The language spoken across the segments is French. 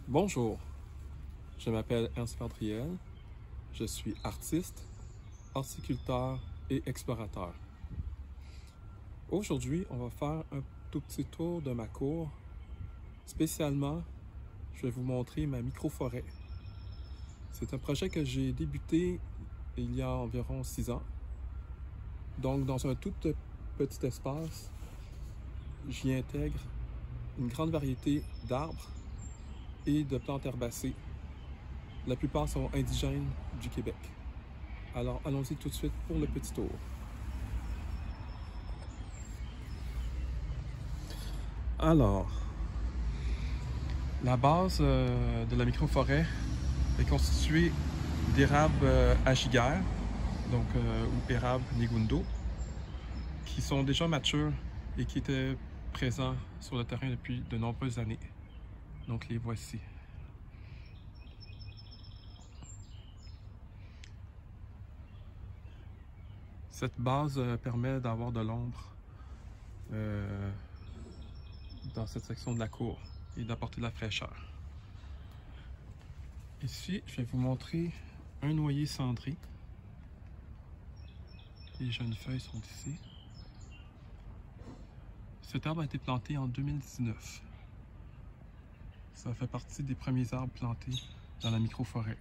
Bonjour, je m'appelle Ernst Perdriel, je suis artiste, horticulteur et explorateur. Aujourd'hui, on va faire un tout petit tour de ma cour. Spécialement, je vais vous montrer ma micro-forêt. C'est un projet que j'ai débuté il y a environ 6 ans. Donc, dans un tout petit espace, j'y intègre une grande variété d'arbres et de plantes herbacées. La plupart sont indigènes du Québec. Alors, allons-y tout de suite pour le petit tour. Alors, la base de la microforêt est constituée d'érables agiguères, donc ou érables Negundo, qui sont déjà matures et qui étaient présents sur le terrain depuis de nombreuses années. Donc les voici. Cette base permet d'avoir de l'ombre dans cette section de la cour et d'apporter de la fraîcheur. Ici, je vais vous montrer un noyer cendré. Les jeunes feuilles sont ici. Cet arbre a été planté en 2019. Ça fait partie des premiers arbres plantés dans la microforêt.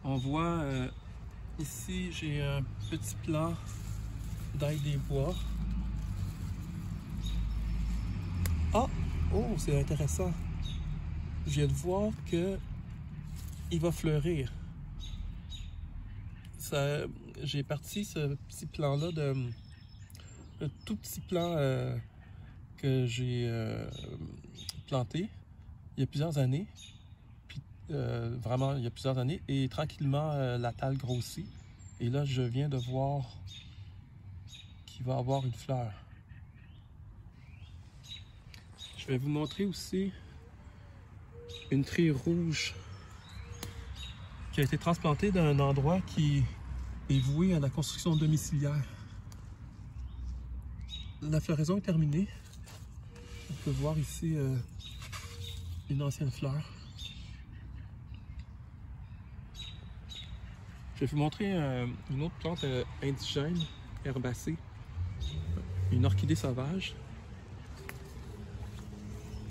On voit ici, j'ai un petit plant d'ail des bois. Ah! Oh, c'est intéressant. Je viens de voir que il va fleurir. J'ai parti ce petit plant-là un tout petit plant que j'ai planté il y a plusieurs années. Puis, vraiment, il y a plusieurs années. Et tranquillement, la tale grossit. Et là, je viens de voir qu'il va avoir une fleur. Je vais vous montrer aussi une trille rouge qui a été transplantée d'un endroit qui est voué à la construction domiciliaire. La floraison est terminée. On peut voir ici une ancienne fleur. Je vais vous montrer une autre plante indigène, herbacée, une orchidée sauvage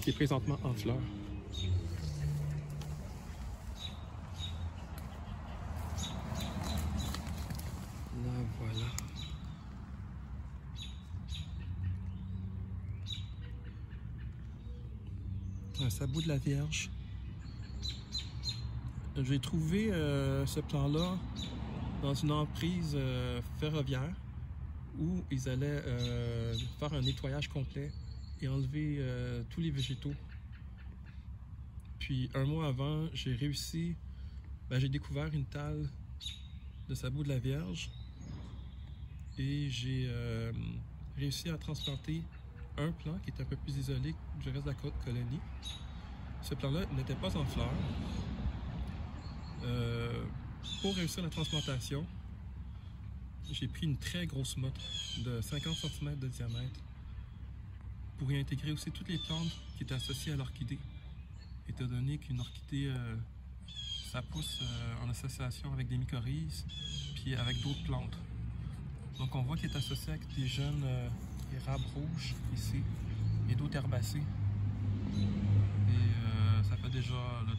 qui est présentement en fleurs. La voilà. Un sabot de la Vierge. J'ai trouvé ce plan-là dans une emprise ferroviaire où ils allaient faire un nettoyage complet et enlever tous les végétaux. Puis un mois avant, j'ai réussi, j'ai découvert une tale de sabot de la Vierge et j'ai réussi à transplanter un plant qui est un peu plus isolé du reste de la colonie. Ce plant-là n'était pas en fleurs. Pour réussir la transplantation, j'ai pris une très grosse motte de 50 cm de diamètre pour y intégrer aussi toutes les plantes qui étaient associées à l'orchidée. Étant donné qu'une orchidée, ça pousse en association avec des mycorhizes puis avec d'autres plantes. Donc on voit qu'il est associé avec des jeunes érables rouges ici et d'autres herbacées. Et ça fait déjà la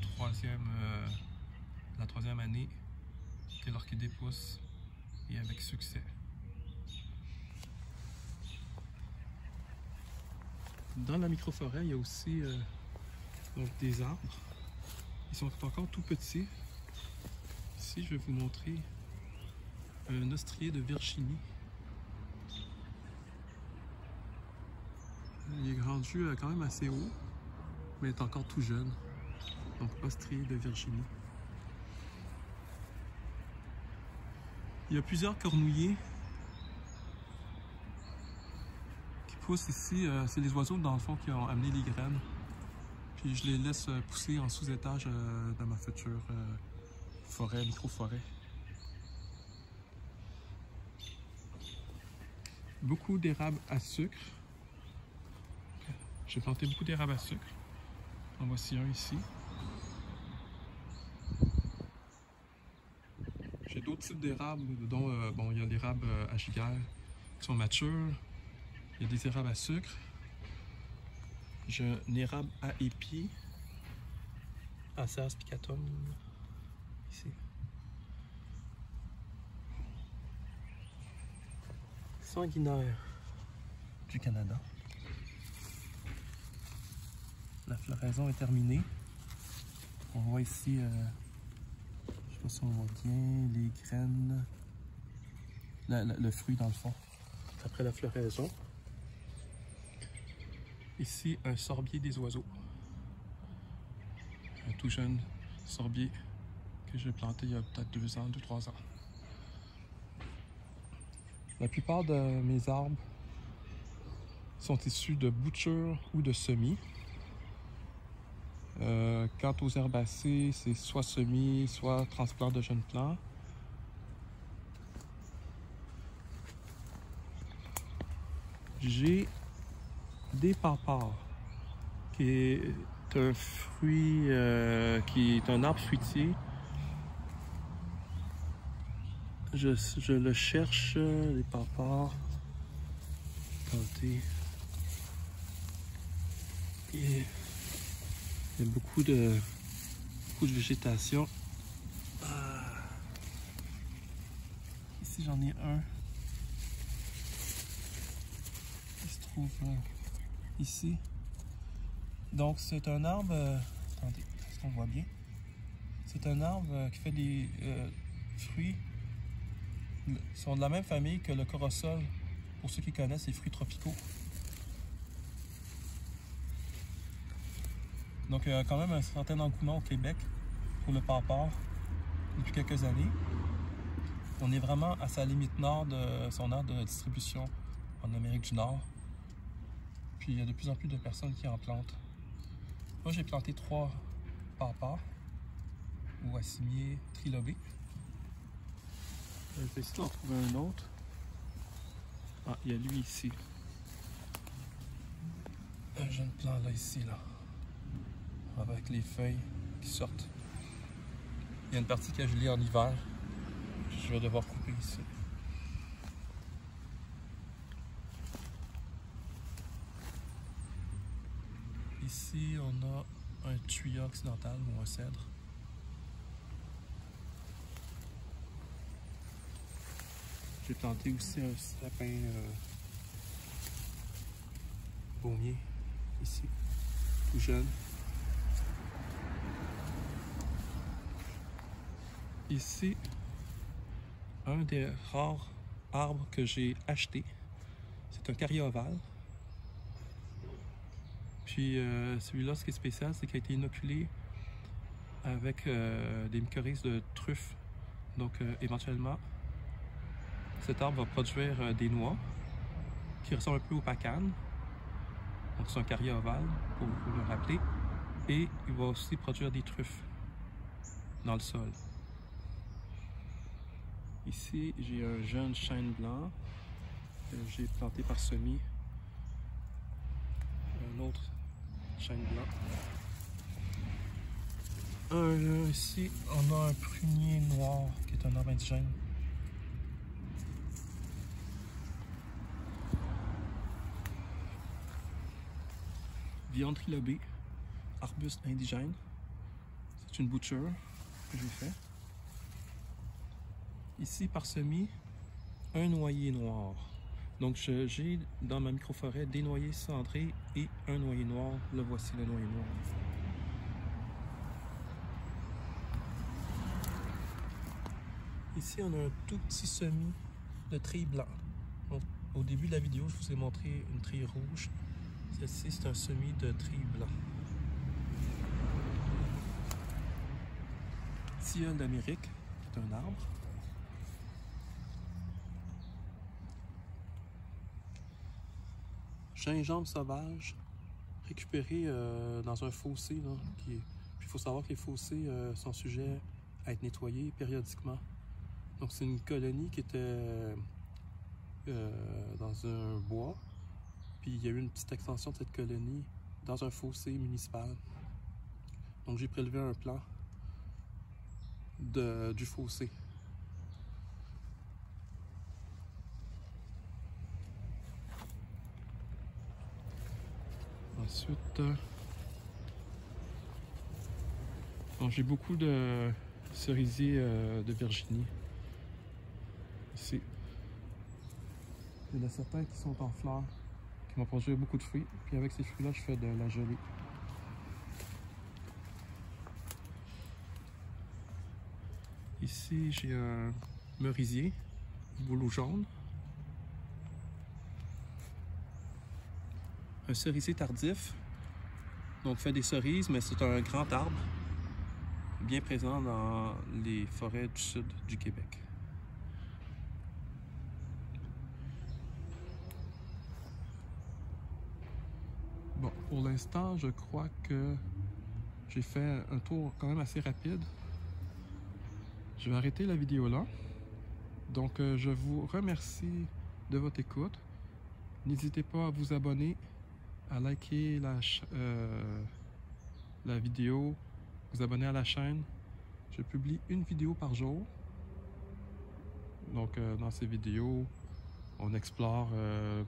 troisième année que l'orchidée pousse et avec succès. Dans la microforêt, il y a aussi donc des arbres. Ils sont encore tout petits. Ici, je vais vous montrer un ostrier de Virginie. Il est rendu quand même assez haut, mais est encore tout jeune. Donc, ostrier de Virginie. Il y a plusieurs cornouillers qui poussent ici. C'est les oiseaux, dans le fond, qui ont amené les graines. Puis je les laisse pousser en sous-étage de ma future forêt, micro-forêt. Beaucoup d'érables à sucre. J'ai planté beaucoup d'érables à sucre. En voici un ici. J'ai d'autres types d'érables, dont bon, il y a l'érable à giguère qui sont matures. Il y a des érables à sucre. J'ai un érable à épis, Acer spicatum, ici. Sanguinaire du Canada. La floraison est terminée. On voit ici, je sais pas si on voit bien, les graines, le fruit dans le fond, après la floraison. Ici, un sorbier des oiseaux. Un tout jeune sorbier que j'ai planté il y a peut-être 2 ans, 2-3 ans. La plupart de mes arbres sont issus de boutures ou de semis. Quant aux herbacées, c'est soit semis, soit transplant de jeunes plants. J'ai des pawpaws, qui est un fruit, qui est un arbre fruitier. Je le cherche, les pawpaws. Attendez. Et il y a beaucoup de végétation. Ici j'en ai un qui se trouve ici. Donc c'est un arbre, attendez, est-ce qu'on voit bien? C'est un arbre qui fait des fruits, sont de la même famille que le corosol, pour ceux qui connaissent les fruits tropicaux. Donc il y a quand même un certain engouement au Québec pour le pawpaw depuis quelques années. On est vraiment à sa limite nord de son aire de distribution en Amérique du Nord. Puis il y a de plus en plus de personnes qui en plantent. Moi j'ai planté 3 pawpaws ou acimiers trilobés. Je vais essayer d'en trouver un autre. Ah, il y a lui ici. Un jeune plant là, ici, là. Avec les feuilles qui sortent. Il y a une partie qui a gelé en hiver. Je vais devoir couper ici. Ici, on a un tuya occidental ou un cèdre. J'ai planté aussi un sapin baumier ici, tout jeune. Ici, un des rares arbres que j'ai acheté, c'est un carrier ovale. Puis celui-là, ce qui est spécial, c'est qu'il a été inoculé avec des mycorhizes de truffe. Donc éventuellement, cet arbre va produire des noix qui ressemblent un peu au pacane. Donc c'est un carrier ovale, pour vous le rappeler. Et il va aussi produire des truffes dans le sol. Ici, j'ai un jeune chêne blanc que j'ai planté par semis. Un autre chêne blanc. Ici, on a un prunier noir qui est un arbre indigène. Viande trilobée, arbuste indigène. C'est une bouture que j'ai fait. Ici, par semis, un noyer noir. Donc j'ai dans ma microforêt des noyers cendrés et un noyer noir. Le voici, le noyer noir. Ici, on a un tout petit semis de treillis blanc. Donc, au début de la vidéo, je vous ai montré une treillis rouge. Celle-ci, c'est un semis de treillis blanc. Tilleul d'Amérique, qui est un arbre. Gingembre sauvage, récupéré dans un fossé. Là, puis il faut savoir que les fossés sont sujets à être nettoyés périodiquement. Donc c'est une colonie qui était dans un bois. Puis il y a eu une petite extension de cette colonie dans un fossé municipal. Donc j'ai prélevé un plan du fossé. Ensuite, j'ai beaucoup de cerisiers de Virginie. Ici. Il y en a certains qui sont en fleurs, qui vont produire beaucoup de fruits. Puis avec ces fruits-là, je fais de la gelée. Ici, j'ai un merisier, bouleau jaune. Un cerisier tardif, donc fait des cerises, mais c'est un grand arbre, bien présent dans les forêts du sud du Québec. Bon, pour l'instant, je crois que j'ai fait un tour quand même assez rapide. Je vais arrêter la vidéo là. Donc, je vous remercie de votre écoute. N'hésitez pas à vous abonner, à liker la vidéo, vous abonner à la chaîne. Je publie une vidéo par jour. Donc, dans ces vidéos, on explore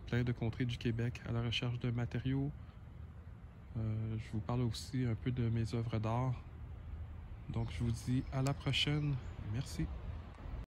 plein de contrées du Québec à la recherche de matériaux. Je vous parle aussi un peu de mes œuvres d'art. Donc, je vous dis à la prochaine. Merci.